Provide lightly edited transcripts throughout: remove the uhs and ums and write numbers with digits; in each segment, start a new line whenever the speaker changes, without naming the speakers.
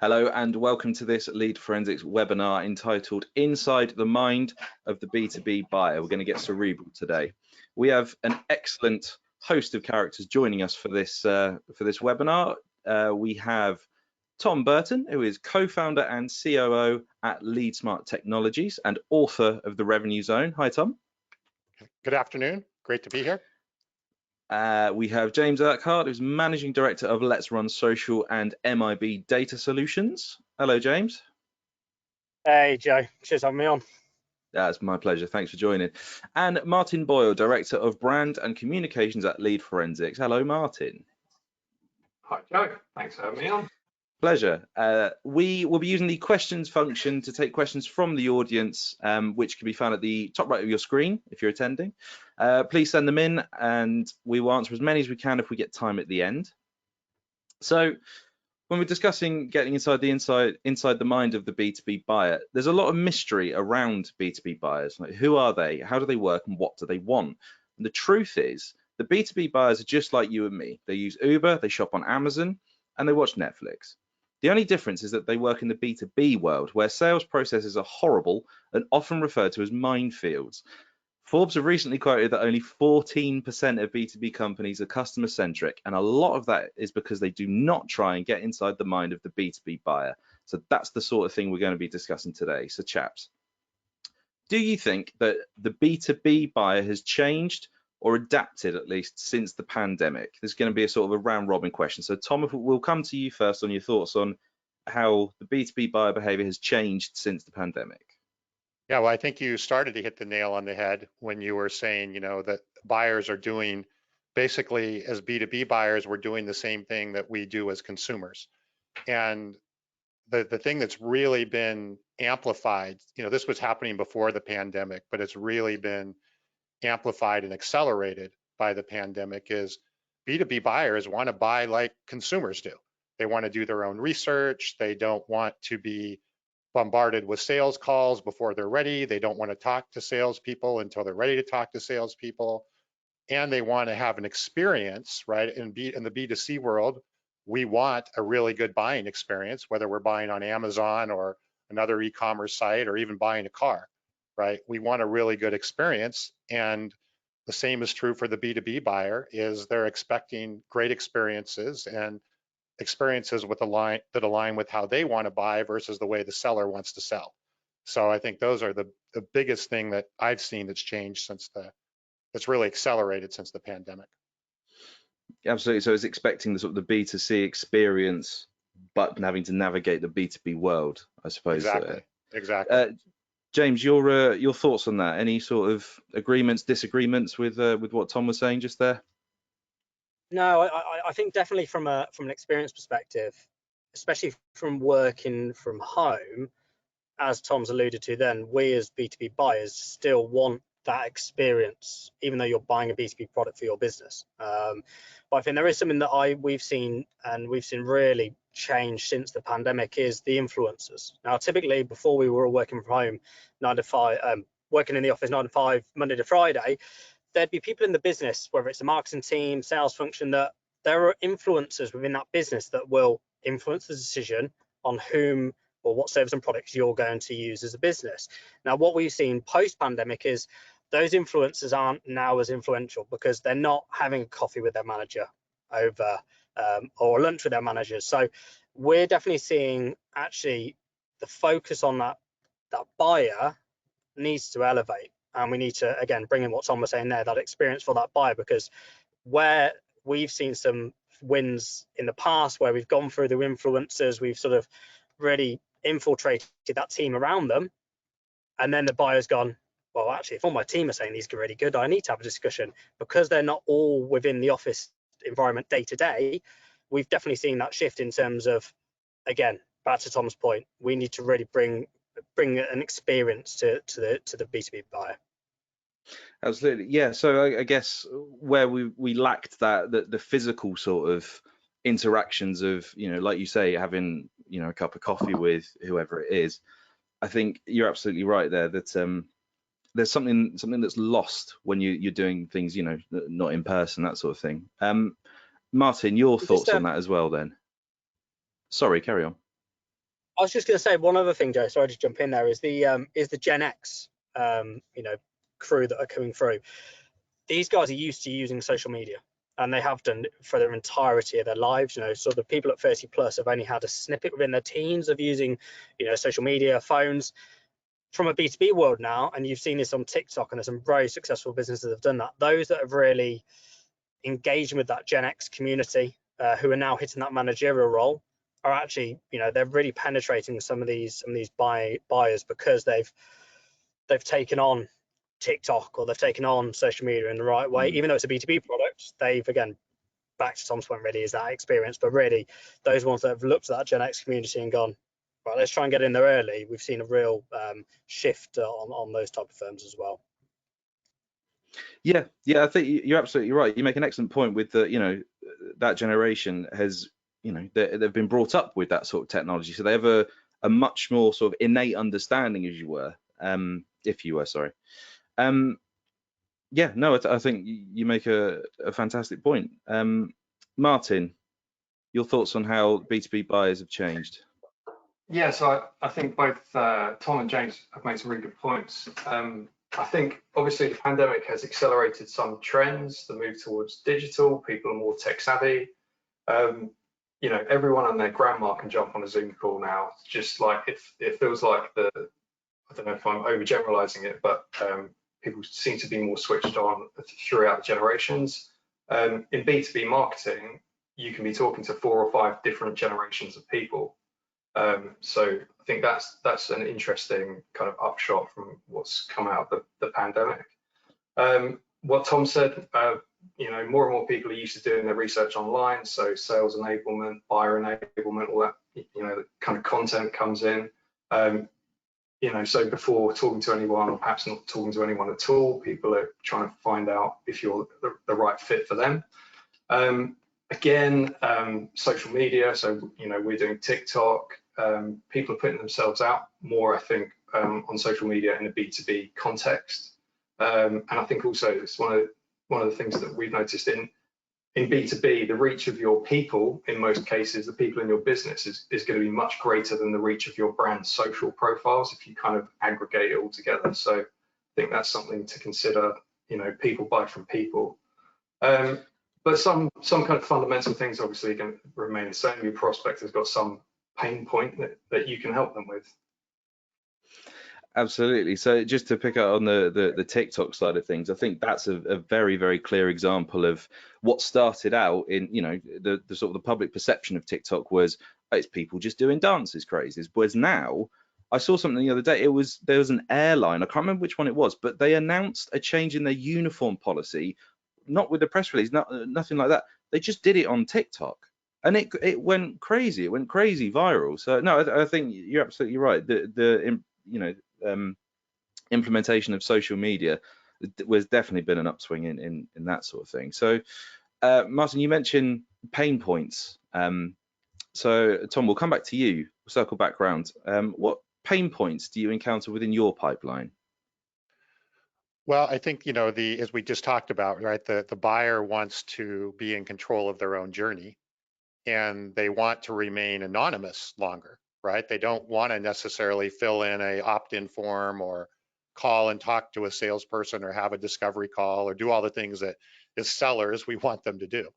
Hello and welcome to this Lead Forensics webinar entitled Inside the Mind of the B2B Buyer. We're going to get cerebral today. We have an excellent host of characters joining us for this webinar. We have Tom Burton, who is co-founder and COO at LeadSmart Technologies and author of The Revenue Zone. Hi, Tom.
Good afternoon. Great to be here.
We have James Urquhart, who's Managing Director of Let's Run Social and MIB Data Solutions. Hello, James.
Hey, Joe. Cheers for having me on.
That's my pleasure. Thanks for joining. And Martin Boyle, Director of Brand and Communications at Lead Forensics. Hello, Martin.
Hi, Joe. Thanks for having me on.
Pleasure. We will be using the questions function to take questions from the audience, which can be found at the top right of your screen if you're attending. Please send them in and we will answer as many as we can if we get time at the end. So when we're discussing getting inside the mind of the B2B buyer, there's a lot of mystery around B2B buyers. Like, who are they? How do they work? And what do they want? And the truth is, the B2B buyers are just like you and me. They use Uber, they shop on Amazon, and they watch Netflix. The only difference is that they work in the B2B world, where sales processes are horrible and often referred to as minefields. Forbes have recently quoted that only 14% of B2B companies are customer-centric, and a lot of that is because they do not try and get inside the mind of the B2B buyer. So that's the sort of thing we're going to be discussing today. So chaps, do you think that the B2B buyer has changed or adapted, at least, since the pandemic? There's going to be a sort of a round-robin question. So Tom, we'll come to you first on your thoughts on how the B2B buyer behavior has changed since the pandemic.
Yeah, well, I think you started to hit the nail on the head when you were saying, that buyers are doing, basically as B2B buyers, we're doing the same thing that we do as consumers. And the thing that's really been amplified, this was happening before the pandemic, but it's really been amplified and accelerated by the pandemic, is B2B buyers want to buy like consumers do. They want to do their own research. They don't want to be bombarded with sales calls before they're ready. They don't want to talk to salespeople until they're ready to talk to salespeople. And they want to have an experience, right? In the B2C world, we want a really good buying experience, whether we're buying on Amazon or another e-commerce site or even buying a car, right? We want a really good experience. And the same is true for the B2B buyer, is they're expecting great experiences and experiences that align with how they want to buy versus the way the seller wants to sell. So I think those are the biggest thing that I've seen that's changed that's really accelerated since the pandemic.
Absolutely. So it's expecting the sort of the B2C experience, but having to navigate the B2B world, I suppose.
Exactly.
James, your thoughts on that? Any sort of agreements, disagreements with what Tom was saying just there?
No, I think definitely from an experience perspective, especially from working from home, as Tom's alluded to then, we as B2B buyers still want that experience, even though you're buying a B2B product for your business. But I think there is something that we've seen really change since the pandemic, is the influencers. Now, typically before we were all working from home, 9 to 5, working in the office 9 to 5, Monday to Friday, there'd be people in the business, whether it's the marketing team, sales function, that there are influencers within that business that will influence the decision on whom or what service and products you're going to use as a business. Now, what we've seen post-pandemic is those influencers aren't now as influential because they're not having a coffee with their manager over or lunch with their managers. So we're definitely seeing actually the focus on that buyer needs to elevate. And we need to, again, bring in what Tom was saying there, that experience for that buyer, because where we've seen some wins in the past where we've gone through the influencers, we've sort of really infiltrated that team around them, and then the buyer's gone, well, actually, if all my team are saying these are really good, I need to have a discussion. Because they're not all within the office environment day to day, we've definitely seen that shift in terms of, again, back to Tom's point, we need to really bring an experience to the B2B buyer.
Absolutely, yeah. So I guess where we lacked the physical sort of interactions of, like you say, having a cup of coffee with whoever it is, I think you're absolutely right there that there's something that's lost when you're doing things not in person, that sort of thing. Martin, your thoughts on that as well then? Sorry, carry on.
I was just going to say one other thing, Joe. Sorry to jump in there. Is the Gen X, crew that are coming through. These guys are used to using social media, and they have done for their entirety of their lives. So the people at 30 plus have only had a snippet within their teens of using, social media, phones. From a B2B world now, and you've seen this on TikTok, and there's some very successful businesses that have done that. Those that have really engaged with that Gen X community, who are now hitting that managerial role, are actually, they're really penetrating some of these buyers, because they've taken on TikTok, or they've taken on social media in the right way. Even though it's a B2B product, they've, again, back to Tom's point, really is that experience. But really, those ones that have looked at that Gen X community and gone, right, let's try and get in there early, we've seen a real shift on those type of firms as well.
Yeah, I think you're absolutely right. You make an excellent point with the, that generation has, they've been brought up with that sort of technology, so they have a much more sort of innate understanding, if you were. Sorry. Yeah, no, I think you make a fantastic point. Martin, your thoughts on how B2B buyers have changed?
Yeah, so I think both Tom and James have made some really good points. I think obviously the pandemic has accelerated some trends, the move towards digital, people are more tech savvy. Everyone and their grandma can jump on a Zoom call now. Just like it feels like I don't know if I'm overgeneralizing it, but people seem to be more switched on throughout generations. In B2B marketing, you can be talking to 4 or 5 different generations of people. So I think that's an interesting kind of upshot from what's come out of the pandemic. What Tom said, more and more people are used to doing their research online, so sales enablement, buyer enablement, all that, the kind of content comes in. So before talking to anyone, or perhaps not talking to anyone at all, people are trying to find out if you're the right fit for them. Again, social media, so we're doing TikTok. People are putting themselves out more, I think, on social media in a B2B context. And I think also it's one of the things that we've noticed in B2B, the reach of your people, in most cases, the people in your business is going to be much greater than the reach of your brand social profiles if you kind of aggregate it all together. So I think that's something to consider. People buy from people. But some kind of fundamental things obviously can remain the same. Your prospect has got some pain point that you can help them with.
Absolutely. So just to pick up on the TikTok side of things, I think that's a very, very clear example of what started out in, the sort of the public perception of TikTok was, it's people just doing dances crazes. Whereas now, I saw something the other day, there was an airline, I can't remember which one it was, but they announced a change in their uniform policy, not with the press release, nothing like that. They just did it on TikTok. And it went crazy. It went crazy viral. So no, I think you're absolutely right. The implementation of social media was definitely been an upswing in that sort of thing. So Martin, you mentioned pain points. So Tom, we'll come back to you. We'll circle back around. What pain points do you encounter within your pipeline?
Well, I think, as we just talked about, right, the buyer wants to be in control of their own journey, and they want to remain anonymous longer, right? They don't want to necessarily fill in a opt-in form or call and talk to a salesperson or have a discovery call or do all the things that as sellers we want them to do.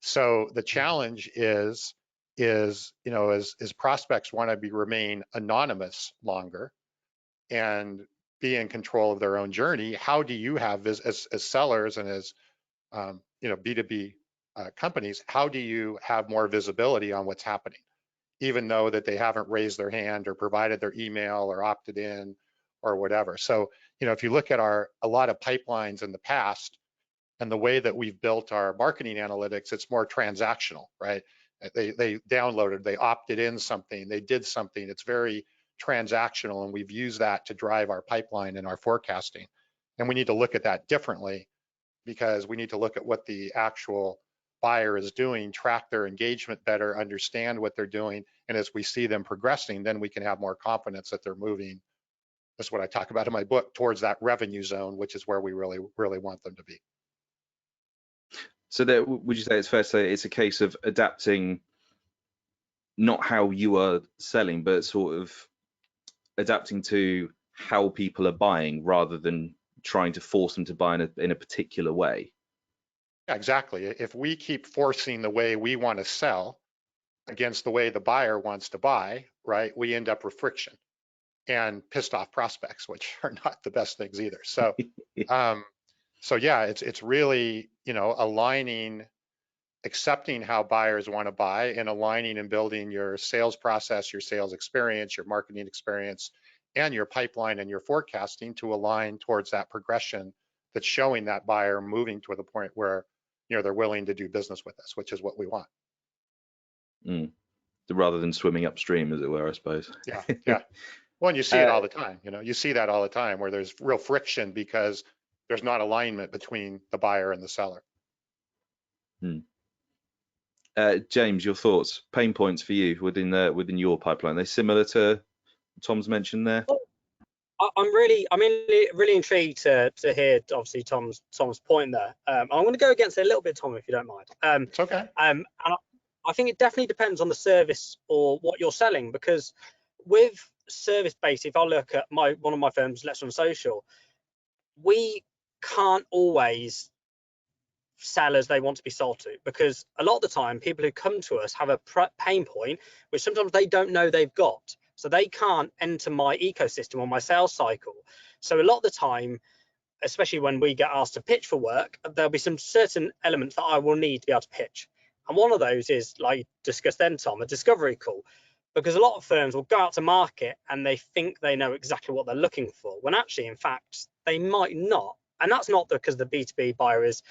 So the challenge is as prospects want to remain anonymous longer and be in control of their own journey, how do you have as sellers and as B2B companies, how do you have more visibility on what's happening, even though that they haven't raised their hand or provided their email or opted in or whatever? So, if you look at a lot of pipelines in the past and the way that we've built our marketing analytics, it's more transactional, right? They downloaded, they opted in something, they did something. It's very transactional, and we've used that to drive our pipeline and our forecasting. And we need to look at that differently, because we need to look at what the actual buyer is doing, track their engagement better, understand what they're doing, and as we see them progressing, then we can have more confidence that they're moving. That's what I talk about in my book, towards that revenue zone, which is where we really, really want them to be.
So would you say it's fair to say it's a case of adapting not how you are selling, but sort of adapting to how people are buying rather than trying to force them to buy in a particular way.
Yeah, exactly. If we keep forcing the way we want to sell against the way the buyer wants to buy, right, we end up with friction and pissed off prospects, which are not the best things either. So, so yeah, it's really, you know, aligning, accepting how buyers want to buy, and aligning and building your sales process, your sales experience, your marketing experience, and your pipeline and your forecasting to align towards that progression that's showing that buyer moving to the point where, you know, they're willing to do business with us, which is what we want.
Rather than swimming upstream, as it were, I suppose.
Yeah, yeah. Well, and you see it all the time. You know, you see that all the time where there's real friction because there's not alignment between the buyer and the seller.
James, your thoughts, pain points for you within your pipeline? Are they similar to Tom's mentioned there?
I'm really intrigued to hear obviously Tom's point there. I'm going to go against it a little bit, Tom, if you don't mind.
It's okay.
And I think it definitely depends on the service or what you're selling, because with service-based, if I look at one of my firms, Let's Run Social, we can't always sell as they want to be sold to, because a lot of the time people who come to us have a pain point which sometimes they don't know they've got, so they can't enter my ecosystem or my sales cycle. So a lot of the time, especially when we get asked to pitch for work, there'll be some certain elements that I will need to be able to pitch, and one of those is, like you discussed then, Tom, a discovery call, because a lot of firms will go out to market and they think they know exactly what they're looking for, when actually in fact they might not. And that's not because the B2B buyer is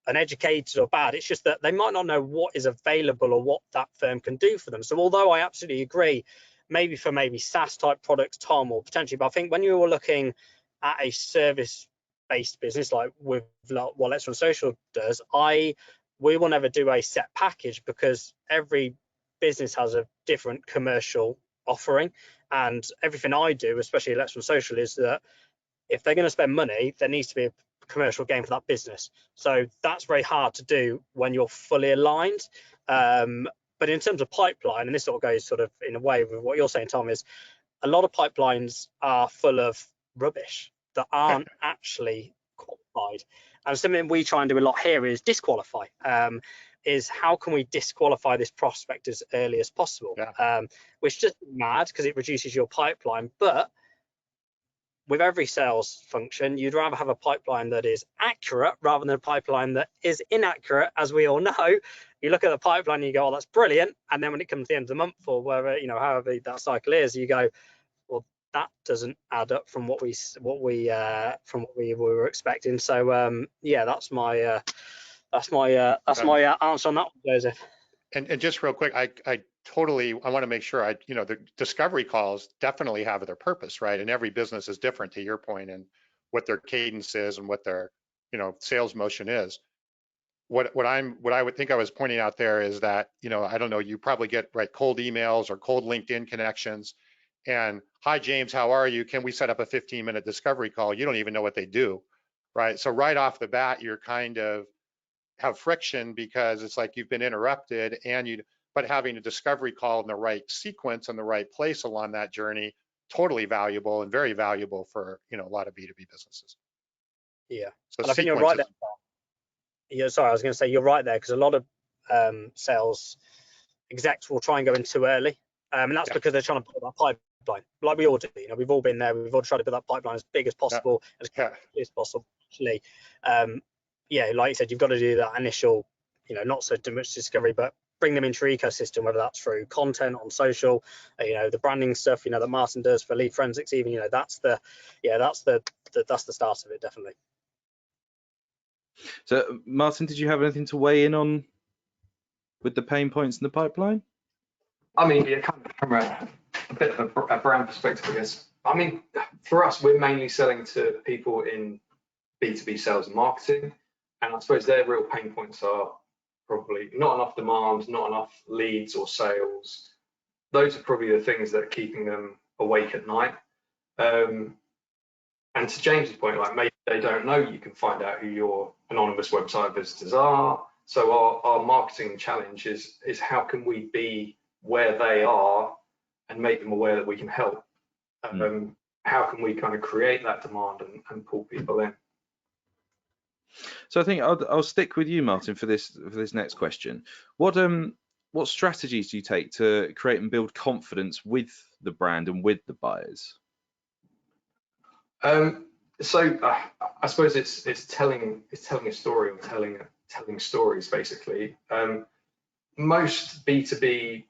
uneducated or bad, it's just that they might not know what is available or what that firm can do for them. So although I absolutely agree, maybe for SaaS type products, Tom, or potentially, but I think when you were looking at a service based business like with what Let's Run Social does, we will never do a set package, because every business has a different commercial offering, and everything I do, especially Let's Run Social, is that if they're going to spend money, there needs to be a commercial gain for that business. So that's very hard to do when you're fully aligned. But in terms of pipeline, and this sort of goes sort of in a way with what you're saying, Tom, is a lot of pipelines are full of rubbish that aren't actually qualified. And something we try and do a lot here is disqualify. Is how can we disqualify this prospect as early as possible?
Yeah.
Which just mad, because it reduces your pipeline. But with every sales function, you'd rather have a pipeline that is accurate rather than a pipeline that is inaccurate. As we all know, you look at the pipeline and you go, oh, that's brilliant. And then when it comes to the end of the month, or wherever, you know, however that cycle is, you go, well, that doesn't add up from what we were expecting. So yeah, that's my answer on that one, Joseph.
And just real quick, I want to make sure the discovery calls definitely have their purpose, right? And every business is different, to your point, and what their cadence is and what their, sales motion is. What I would think I was pointing out there is that, I don't know, you probably get cold emails or cold LinkedIn connections, and hi James, how are you? Can we set up a 15-minute discovery call? You don't even know what they do, right? So right off the bat, you're kind of have friction, because it's like you've been interrupted, but having a discovery call in the right sequence and the right place along that journey, totally valuable and very valuable for a lot of B2B businesses.
Yeah,
so
and I think you're right there. Yeah, sorry, I was going to say you're right there, because a lot of sales execs will try and go in too early, and that's because they're trying to build that pipeline, like we all do. We've all been there. We've all tried to build that pipeline as big as possible, as quickly as possible. Actually, yeah, like you said, you've got to do that initial, not so much discovery, but bring them into your ecosystem, whether that's through content on social, the branding stuff, that Martin does for Lead Forensics, even, that's the start of it, definitely.
So, Martin, did you have anything to weigh in on with the pain points in the pipeline?
I mean, yeah, kind of from a bit of a brand perspective, I guess. I mean, for us, we're mainly selling to people in B2B sales and marketing. And I suppose their real pain points are probably not enough demand, not enough leads or sales. Those are probably the things that are keeping them awake at night. And to James's point, maybe they don't know you can find out who your anonymous website visitors are. So our marketing challenge is how can we be where they are and make them aware that we can help. How can we kind of create that demand and pull people in?
So I think I'll stick with you, Martin, for this next question. What strategies do you take to create and build confidence with the brand and with the buyers?
So I suppose it's telling a story, or telling stories basically. Most B2B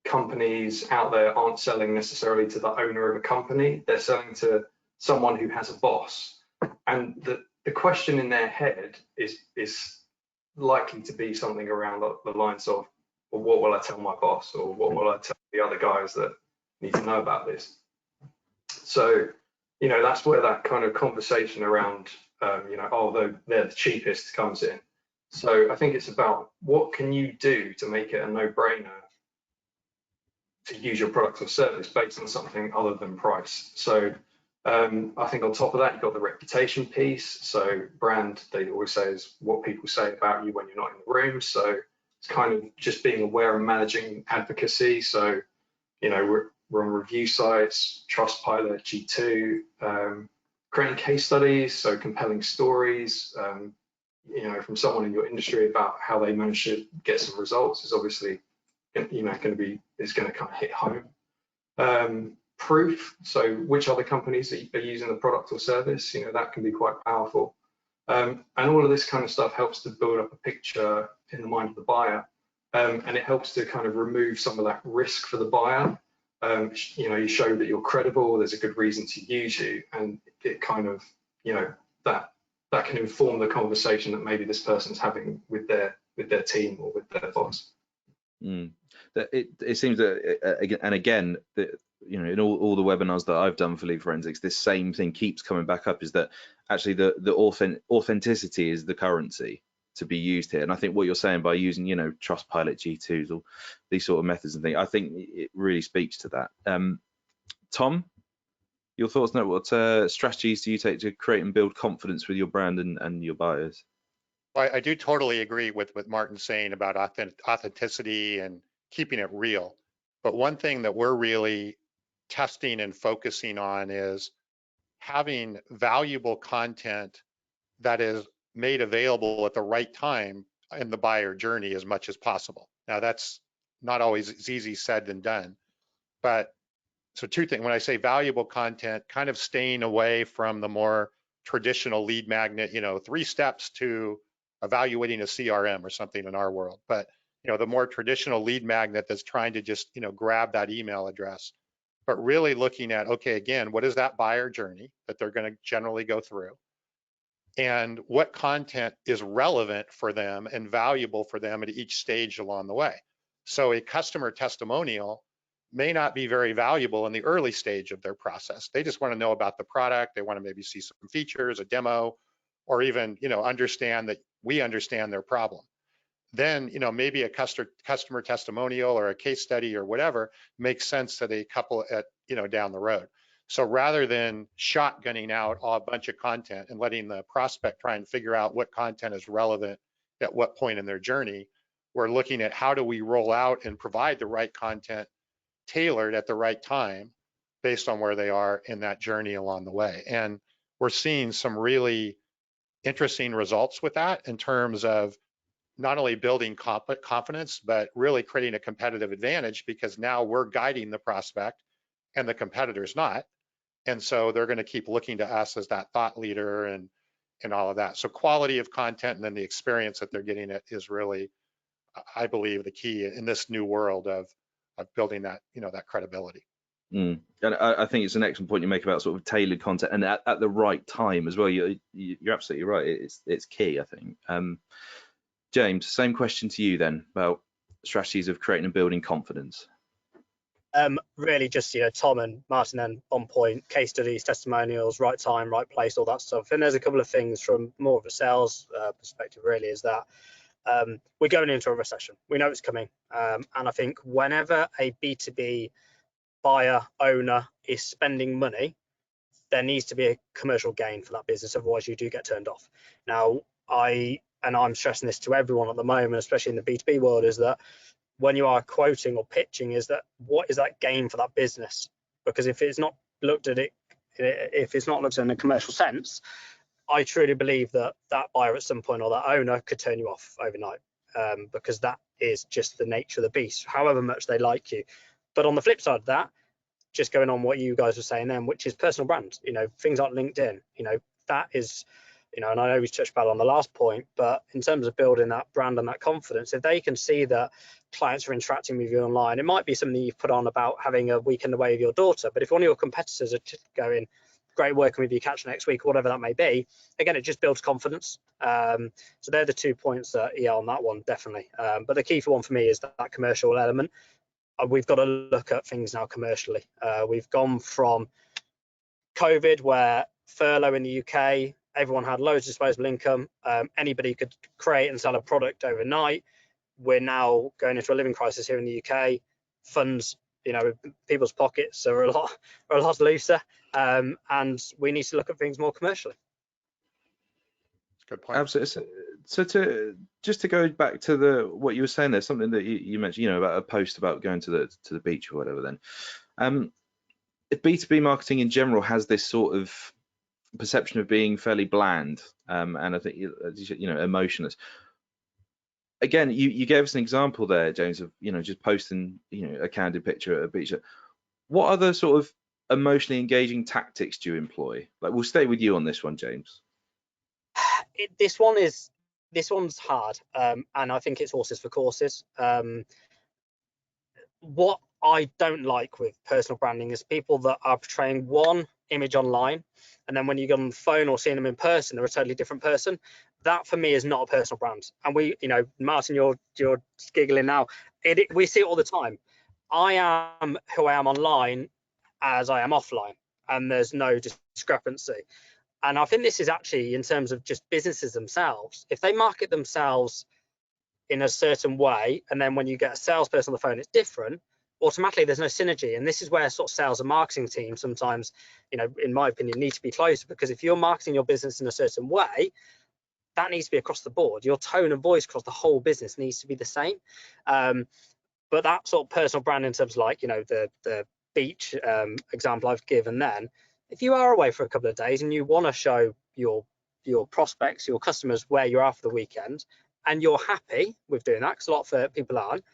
companies out there aren't selling necessarily to the owner of a company. They're selling to someone who has a boss, and the question in their head is likely to be something around the lines of, well, what will I tell my boss, or what will I tell the other guys that need to know about this? So, you know, that's where that kind of conversation around, you know, oh, they're the cheapest comes in. So I think it's about what can you do to make it a no-brainer to use your product or service based on something other than price. So I think on top of that, you've got the reputation piece. So brand, they always say, is what people say about you when you're not in the room. So it's kind of just being aware and managing advocacy. So, you know, we're on review sites, Trustpilot, G2, creating case studies, so compelling stories, you know, from someone in your industry about how they managed to get some results is obviously, you know, going to kind of hit home. Proof, so which other companies are using the product or service, you know, that can be quite powerful. And all of this kind of stuff helps to build up a picture in the mind of the buyer, and it helps to kind of remove some of that risk for the buyer. You know, you show that you're credible, there's a good reason to use you, and it kind of, you know, that can inform the conversation that maybe this person's having with their team or with their boss.
It seems that, and again, you know, in all the webinars that I've done for Lead Forensics, this same thing keeps coming back up, is that actually the authenticity is the currency to be used here. And I think what you're saying by using, you know, Trustpilot, G2s, or these sort of methods and things, I think it really speaks to that. Tom, your thoughts on what strategies do you take to create and build confidence with your brand and your buyers?
I do totally agree with what Martin's saying about authenticity and keeping it real. But one thing that we're really testing and focusing on is having valuable content that is made available at the right time in the buyer journey as much as possible. Now, that's not always as easy said than done. But so two things, when I say valuable content, kind of staying away from the more traditional lead magnet, you know, 3 steps to evaluating a CRM or something in our world. But, you know, the more traditional lead magnet that's trying to just, you know, grab that email address, but really looking at, okay, again, what is that buyer journey that they're going to generally go through? And what content is relevant for them and valuable for them at each stage along the way. So a customer testimonial may not be very valuable in the early stage of their process. They just want to know about the product. They want to maybe see some features, a demo, or even, you know, understand that we understand their problem. Then, you know, maybe a customer testimonial or a case study or whatever makes sense to a couple at, you know, down the road. So rather than shotgunning out a bunch of content and letting the prospect try and figure out what content is relevant at what point in their journey, we're looking at how do we roll out and provide the right content tailored at the right time based on where they are in that journey along the way. And we're seeing some really interesting results with that in terms of not only building confidence, but really creating a competitive advantage, because now we're guiding the prospect and the competitor's not. And so they're going to keep looking to us as that thought leader and all of that. So quality of content and then the experience that they're getting it is really, I believe, the key in this new world of building that, you know, that credibility.
And I think it's an excellent point you make about sort of tailored content and at the right time as well. You're absolutely right. It's key, I think. James, same question to you then about strategies of creating and building confidence.
Really just, you know, Tom and Martin then on point, case studies, testimonials, right time, right place, all that stuff. And there's a couple of things from more of a sales perspective really, is that we're going into a recession. We know it's coming. And I think whenever a B2B buyer, owner is spending money, there needs to be a commercial gain for that business. Otherwise you do get turned off. Now, I'm stressing this to everyone at the moment, especially in the B2B world, is that when you are quoting or pitching is that what is that gain for that business? Because if it's not looked at it, if it's not looked at in a commercial sense, I truly believe that that buyer at some point or that owner could turn you off overnight, because that is just the nature of the beast, however much they like you. But on the flip side of that, just going on what you guys were saying then, which is personal brand, things like LinkedIn, that is, and I know we touched about on the last point, but in terms of building that brand and that confidence, if they can see that clients are interacting with you online, it might be something you've put on about having a weekend away with your daughter, but if one of your competitors are just going, great working with you, catch you next week, or whatever that may be, again, it just builds confidence. So they're the 2 points that, on that one, definitely. But the key for one for me is that commercial element. We've got to look at things now commercially. We've gone from COVID, where furlough in the UK, everyone had loads of disposable income. Anybody could create and sell a product overnight. We're now going into a living crisis here in the UK. Funds, people's pockets are a lot looser, and we need to look at things more commercially.
Good point.
Absolutely. So to go back to what you were saying, there's something that you mentioned, about a post about going to the beach or whatever. Then, if B2B marketing in general has this sort of perception of being fairly bland, and I think emotionless. Again, you gave us an example there, James, of just posting a candid picture at a beach. What other sort of emotionally engaging tactics do you employ? Like, we'll stay with you on this one, James.
This one's hard, and I think it's horses for courses. What I don't like with personal branding is people that are portraying one image online, and then when you get on the phone or seeing them in person, they're a totally different person. That for me is not a personal brand. And we, Martin, you're giggling now. We see it all the time. I am who I am online as I am offline, and there's no discrepancy. And I think this is actually, in terms of just businesses themselves, if they market themselves in a certain way, and then when you get a salesperson on the phone, it's different, automatically there's no synergy. And this is where sort of sales and marketing teams sometimes, in my opinion, need to be closer, because if you're marketing your business in a certain way, that needs to be across the board. Your tone and voice across the whole business needs to be the same. But that sort of personal brand, in terms of like, the beach example I've given then, if you are away for a couple of days and you want to show your prospects, your customers, where you're at for the weekend, and you're happy with doing that, because a lot of people aren't,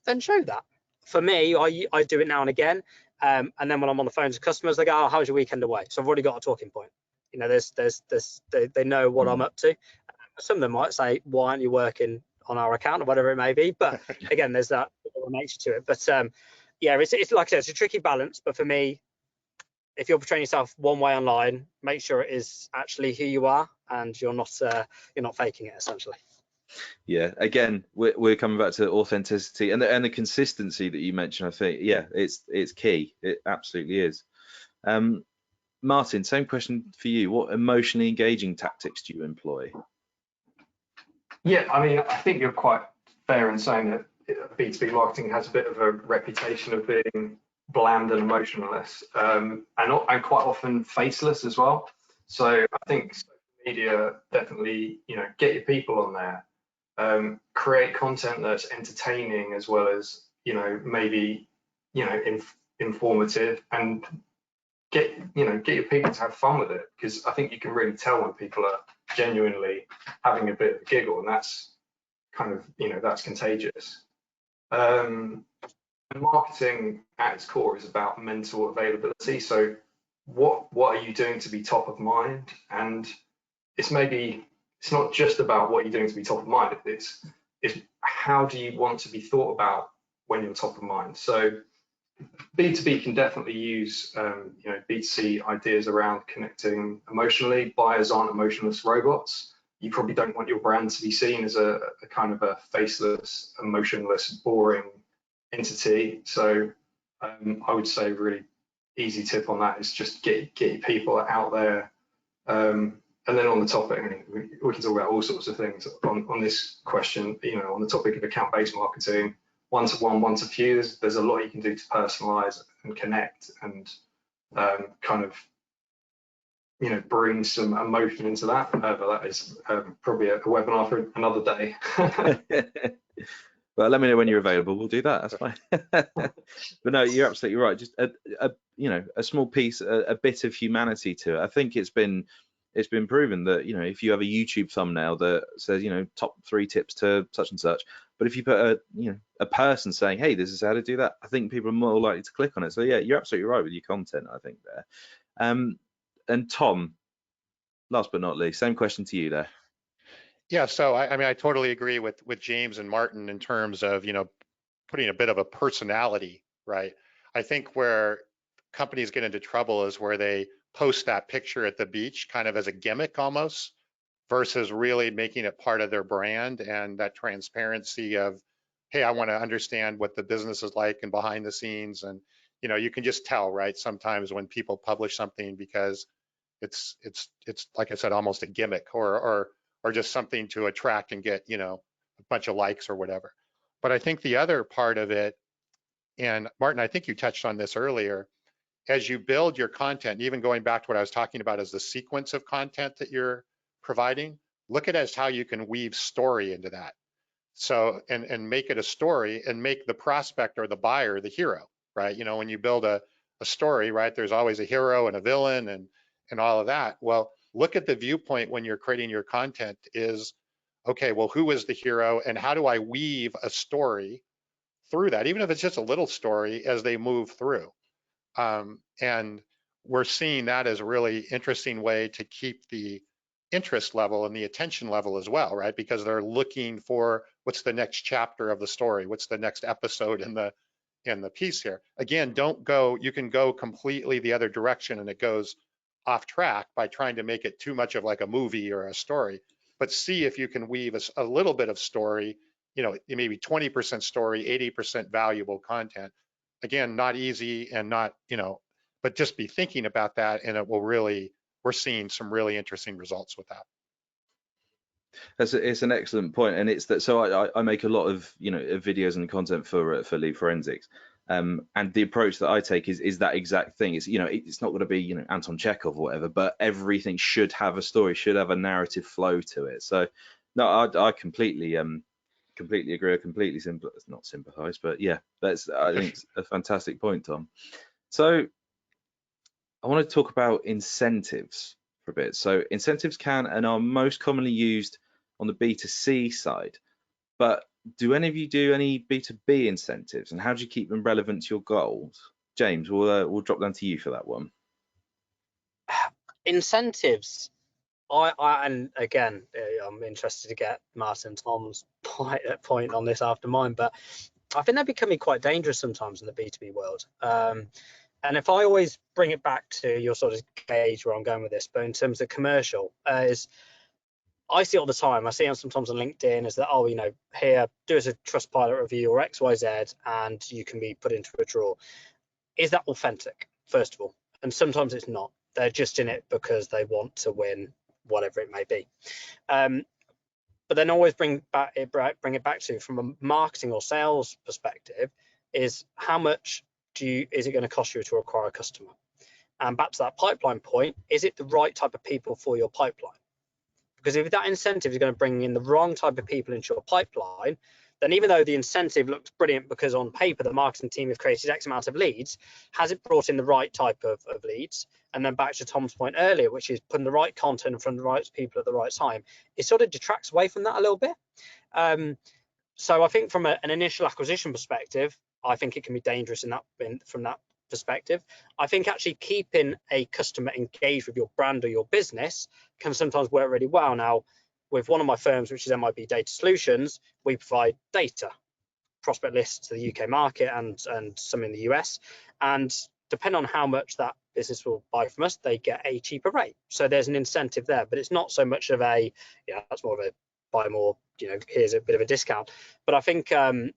then show that. For me, I do it now and again, and then when I'm on the phone to customers, they go, "Oh, how's your weekend away?" So I've already got a talking point. They know what I'm up to. Some of them might say, "Why aren't you working on our account?" or whatever it may be. But again, there's that nature to it. But it's like I said, it's a tricky balance. But for me, if you're portraying yourself one way online, make sure it is actually who you are, and you're not faking it, essentially.
Yeah, again, we're coming back to authenticity and the consistency that you mentioned. I think, it's key. It absolutely is. Martin, same question for you. What emotionally engaging tactics do you employ?
Yeah, I mean, I think you're quite fair in saying that B2B marketing has a bit of a reputation of being bland and emotionless, and quite often faceless as well. So I think social media definitely, get your people on there, create content that's entertaining as well as, maybe, informative, and get your people to have fun with it, because I think you can really tell when people are genuinely having a bit of a giggle, and that's kind of, that's contagious. Marketing at its core is about mental availability. So what are you doing to be top of mind? And it's not just about what you're doing to be top of mind. It's how do you want to be thought about when you're top of mind? So B2B can definitely use B2C ideas around connecting emotionally. Buyers aren't emotionless robots. You probably don't want your brand to be seen as a kind of a faceless, emotionless, boring entity. So I would say a really easy tip on that is just get your people out there. And then on the topic, we can talk about all sorts of things on this question, on the topic of account-based marketing, one-to-one, one-to-few, there's a lot you can do to personalize and connect and kind of, bring some emotion into that. But that is probably a webinar for another day.
Well, let me know when you're available. We'll do that. That's fine. But no, you're absolutely right. Just a small piece, a bit of humanity to it. I think it's been proven that, if you have a YouTube thumbnail that says, top 3 tips to such and such, but if you put a person saying, hey, this is how to do that, I think people are more likely to click on it. So yeah, you're absolutely right with your content, I think there. And Tom, last but not least, same question to you there.
Yeah, so I mean, I totally agree with James and Martin in terms of, putting a bit of a personality, right? I think where companies get into trouble is where they post that picture at the beach kind of as a gimmick almost, versus really making it part of their brand and that transparency of, hey, I want to understand what the business is like and behind the scenes. And, you can just tell, right? Sometimes when people publish something because it's like I said, almost a gimmick or just something to attract and get, a bunch of likes or whatever. But I think the other part of it, and Martin, I think you touched on this earlier, as you build your content, even going back to what I was talking about as the sequence of content that you're providing, look at it as how you can weave story into that. So, and make it a story and make the prospect or the buyer the hero, right? When you build a story, right, there's always a hero and a villain and all of that. Well, look at the viewpoint when you're creating your content is, okay, well, who is the hero and how do I weave a story through that, even if it's just a little story as they move through. And we're seeing that as a really interesting way to keep the interest level and the attention level as well, right? Because they're looking for what's the next chapter of the story, what's the next episode in the piece here. Again, you can go completely the other direction and it goes off track by trying to make it too much of like a movie or a story, but see if you can weave a little bit of story, maybe 20% story, 80% valuable content. Again, not easy and not, but just be thinking about that and it will really, we're seeing some really interesting results with that.
It's an excellent point, and it's that. So I make a lot of videos and content for Lead Forensics, and the approach that I take is that exact thing. It's it's not going to be Anton Chekhov or whatever, but everything should have a story, should have a narrative flow to it. So no, I completely agree. I completely not sympathise, but yeah, I think it's a fantastic point, Tom. So I want to talk about incentives for a bit. So incentives can and are most commonly used on the B2C side, but do any of you do any B2B incentives, and how do you keep them relevant to your goals? James, we'll drop down to you for that one.
Incentives. And again, I'm interested to get Martin and Tom's point on this after mine, but I think they're becoming quite dangerous sometimes in the B2B world. And if I always bring it back to your sort of gauge where I'm going with this, but in terms of commercial, is I see all the time. I see on sometimes on LinkedIn is that, here, do us a Trustpilot review or XYZ, and you can be put into a draw. Is that authentic, first of all? And sometimes it's not. They're just in it because they want to win, whatever it may be. But then always bring it back to, from a marketing or sales perspective, is how much is it going to cost you to acquire a customer? And back to that pipeline point, is it the right type of people for your pipeline? Because if that incentive is going to bring in the wrong type of people into your pipeline, then even though the incentive looks brilliant because on paper the marketing team have created X amount of leads, has it brought in the right type of leads? And then back to Tom's point earlier, which is putting the right content in front of the right people at the right time, it sort of detracts away from that a little bit. So I think from an initial acquisition perspective, I think it can be dangerous from that perspective. I think actually keeping a customer engaged with your brand or your business can sometimes work really well. Now, with one of my firms, which is MIB Data Solutions, we provide data, prospect lists to the UK market and some in the US. And depending on how much that business will buy from us, they get a cheaper rate. So there's an incentive there, but it's not so much of a, that's more of a buy more, here's a bit of a discount. But I think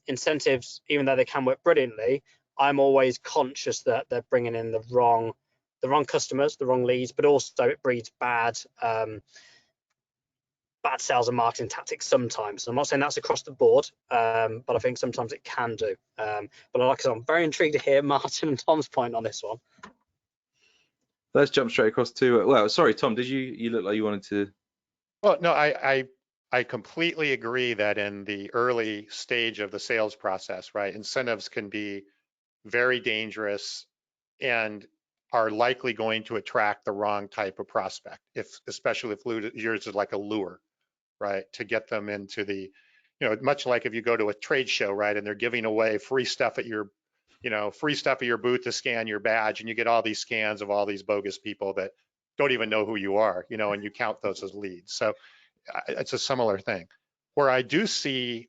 incentives, even though they can work brilliantly, I'm always conscious that they're bringing in the wrong customers, the wrong leads, but also it breeds bad sales and marketing tactics sometimes. I'm not saying that's across the board, but I think sometimes it can do. But like I said, I'm very intrigued to hear Martin and Tom's point on this one.
Let's jump straight across to, well, sorry, Tom, did you look like you wanted to?
Well, no, I I completely agree that in the early stage of the sales process, right, incentives can be very dangerous and are likely going to attract the wrong type of prospect, especially if yours is like a lure, right, to get them into the, much like if you go to a trade show, right, and they're giving away free stuff at your, free stuff at your booth to scan your badge, and you get all these scans of all these bogus people that don't even know who you are, and you count those as leads. So it's a similar thing. Where I do see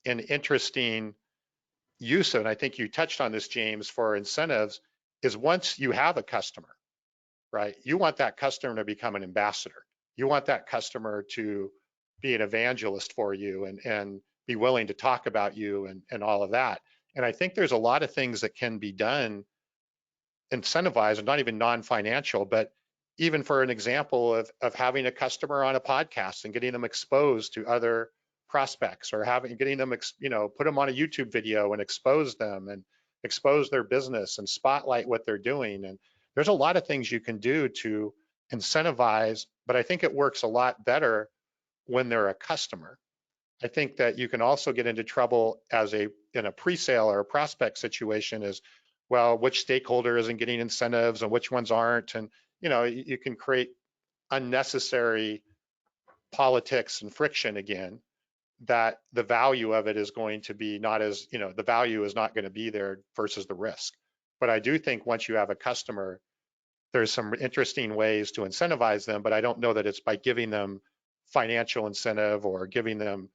an interesting use of, and I think you touched on this, James, for incentives, is once you have a customer, right, you want that customer to become an ambassador. You want that customer to be an evangelist for you and be willing to talk about you and all of that. And I think there's a lot of things that can be done, incentivized, and not even non-financial, but even for an example of having a customer on a podcast and getting them exposed to other prospects, or getting them, put them on a YouTube video and expose them and expose their business and spotlight what they're doing. And there's a lot of things you can do to incentivize, but I think it works a lot better when they're a customer. I think that you can also get into trouble in a pre-sale or a prospect situation is, well, which stakeholder isn't getting incentives and which ones aren't. And, you can create unnecessary politics and friction again, that the value of it is going to be not as, the value is not going to be there versus the risk. But I do think once you have a customer, there's some interesting ways to incentivize them, but I don't know that it's by giving them financial incentive or giving them,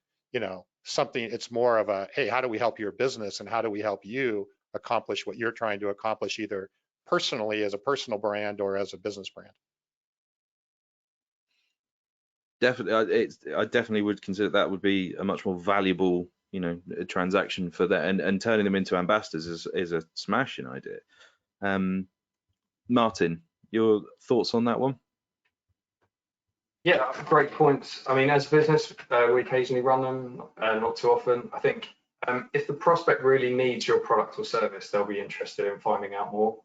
something. It's more of a, hey, how do we help your business and how do we help you accomplish what you're trying to accomplish, either personally as a personal brand or as a business brand.
Definitely, I definitely would consider that would be a much more valuable, transaction for that, and turning them into ambassadors is a smashing idea. Martin, your thoughts on that one?
Yeah, great points. I mean, as a business, we occasionally run them, not too often. I think if the prospect really needs your product or service, they'll be interested in finding out more.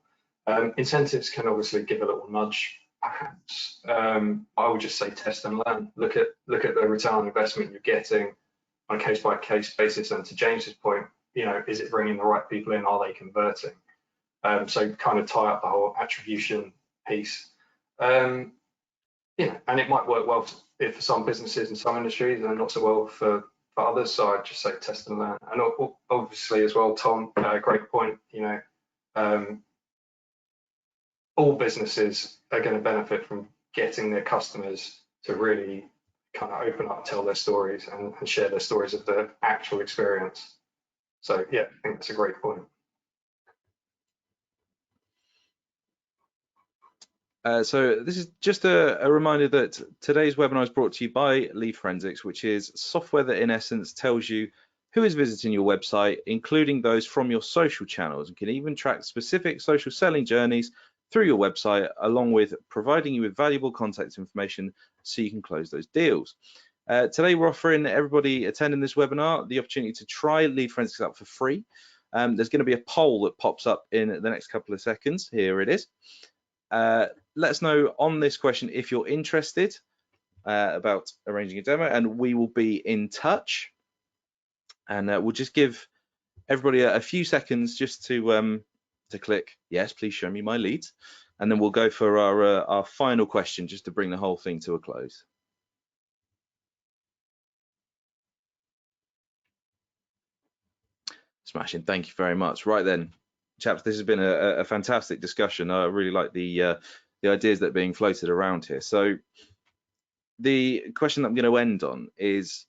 Incentives can obviously give a little nudge, perhaps. I would just say test and learn. Look at the return on investment you're getting on a case-by-case basis. And to James's point, is it bringing the right people in? Are they converting? So kind of tie up the whole attribution piece. And it might work well for some businesses and some industries, and not so well for others. So I'd just say test and learn. And obviously as well, Tom, great point. All businesses are going to benefit from getting their customers to really kind of open up, tell their stories, and share their stories of the actual experience. So yeah, I think that's a great point.
So this is just a reminder that today's webinar is brought to you by Lead Forensics, which is software that in essence tells you who is visiting your website, including those from your social channels, and can even track specific social selling journeys through your website, along with providing you with valuable contact information so you can close those deals. Today we're offering everybody attending this webinar the opportunity to try Lead Forensics out for free. There's going to be a poll that pops up in the next couple of seconds. Here it is. Let us know on this question if you're interested about arranging a demo, and we will be in touch. And we'll just give everybody a few seconds just to click yes, please show me my leads, and then we'll go for our final question just to bring the whole thing to a close. Smashing, thank you very much. Right then, chaps, this has been a fantastic discussion. I really like the ideas that are being floated around here. So the question that I'm going to end on is,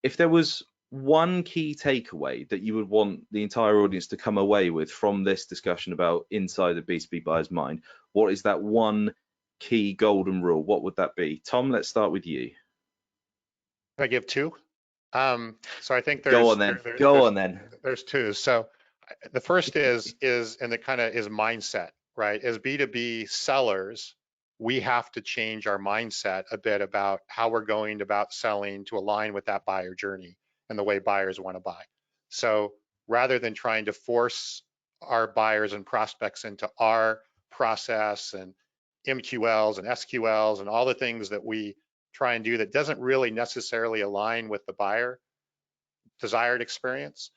if there was one key takeaway that you would want the entire audience to come away with from this discussion about inside the B2B buyer's mind, what is that one key golden rule? What would that be? Tom, let's start with you.
Can I give two? So I think there's
go on then.
There's two. So the first is and it kind of is mindset, right? As B2B sellers, we have to change our mindset a bit about how we're going about selling to align with that buyer journey and the way buyers want to buy. So rather than trying to force our buyers and prospects into our process and MQLs and SQLs and all the things that we try and do that doesn't really necessarily align with the buyer desired experience,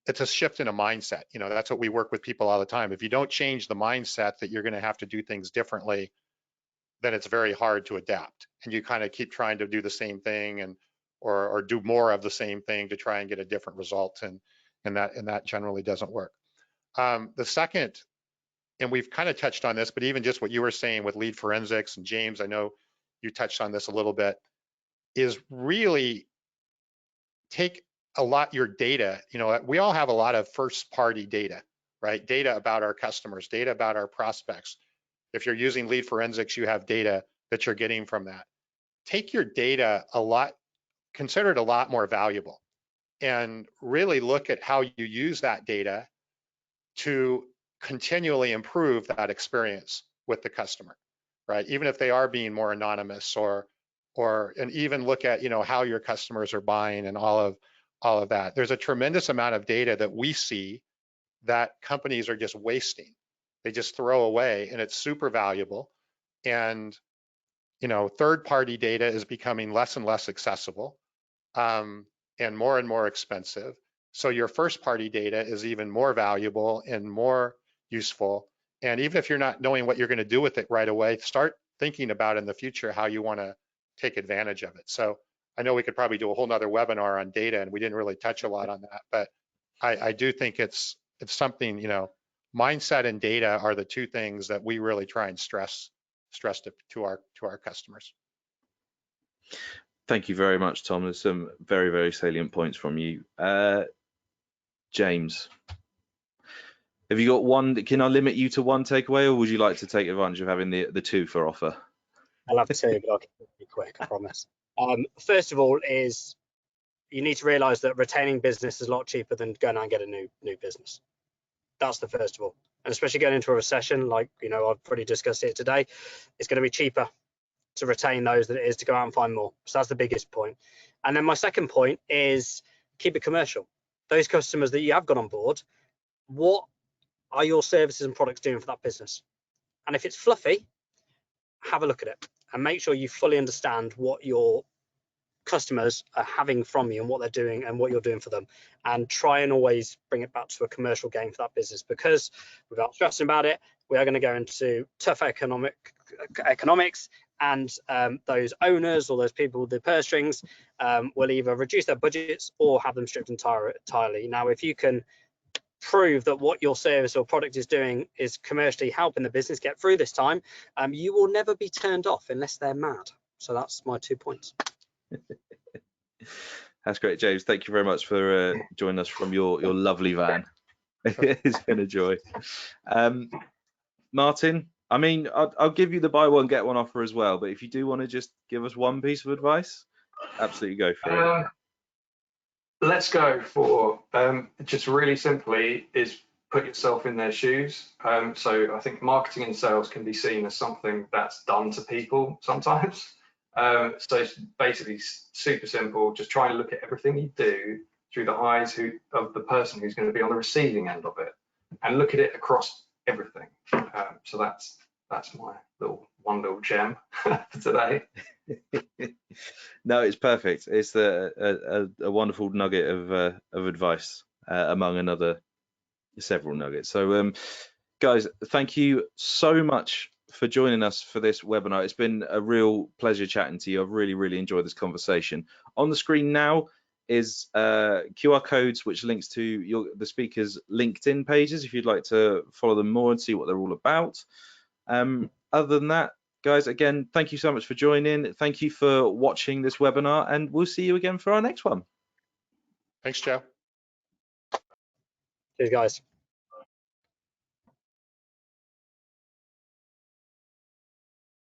it's a shift in a mindset. You know, that's what we work with people all the time. If you don't change the mindset that you're going to have to do things differently, then it's very hard to adapt. And you kind of keep trying to do the same thing and or do more of the same thing to try and get a different result. And that generally doesn't work. The second, and we've kind of touched on this, but even just what you were saying with lead forensics, and James, I know you touched on this a little bit, is really take your data. You know, we all have a lot of first party data, right? Data about our customers, data about our prospects. If you're using lead forensics, you have data that you're getting from that. Take your data consider it a lot more valuable, and really look at how you use that data to continually improve that experience with the customer, right? Even if they are being more anonymous, and even look at, you know, how your customers are buying and all of that. There's a tremendous amount of data that we see that companies are just wasting. They just throw away, and it's super valuable. And, you know, third-party data is becoming less and less accessible, and more expensive. So your first-party data is even more valuable and more useful. And even if you're not knowing what you're going to do with it right away, start thinking about in the future how you want to take advantage of it. So I know we could probably do a whole nother webinar on data, and we didn't really touch a lot on that, but I do think it's something, you know, mindset and data are the two things that we really try and stress to our customers.
Thank you very much, Tom. There's some very, very salient points from you. James, have you got one? Can I limit you to one takeaway, or would you like to take advantage of having the two for offer?
I'll have two, but I'll keep it quick, I promise. First of all is you need to realize that retaining business is a lot cheaper than going out and get a new business. That's the first of all. And especially going into a recession, like, you know, I've already discussed it today, it's going to be cheaper to retain those than it is to go out and find more. So that's the biggest point. And then my second point is keep it commercial. Those customers that you have got on board, what are your services and products doing for that business? And if it's fluffy, have a look at it and make sure you fully understand what your customers are having from you and what they're doing and what you're doing for them, and try and always bring it back to a commercial gain for that business, because without stressing about it, we are going to go into tough economics, and those owners or those people with the purse strings will either reduce their budgets or have them stripped entirely. Now, if you can prove that what your service or product is doing is commercially helping the business get through this time, you will never be turned off unless they're mad. So that's my 2 points.
That's great, James. Thank you very much for joining us from your lovely van. It's been a joy. Martin, I mean, I'll give you the buy one get one offer as well, but if you do want to just give us one piece of advice, absolutely go for it.
Let's go for just really simply is put yourself in their shoes. So I think marketing and sales can be seen as something that's done to people sometimes. So it's basically super simple. Just try and look at everything you do through the eyes of the person who's going to be on the receiving end of it, and look at it across everything. So that's my one little gem for today.
No, it's perfect. It's a wonderful nugget of advice among several nuggets. So guys, thank you so much for joining us for this webinar. It's been a real pleasure chatting to you. I've really enjoyed this conversation. On the screen now is QR codes which links to the speakers' LinkedIn pages if you'd like to follow them more and see what they're all about. Other than that, guys, again, thank you so much for joining. Thank you for watching this webinar, and we'll see you again for our next one.
Thanks, Joe.
Cheers, guys.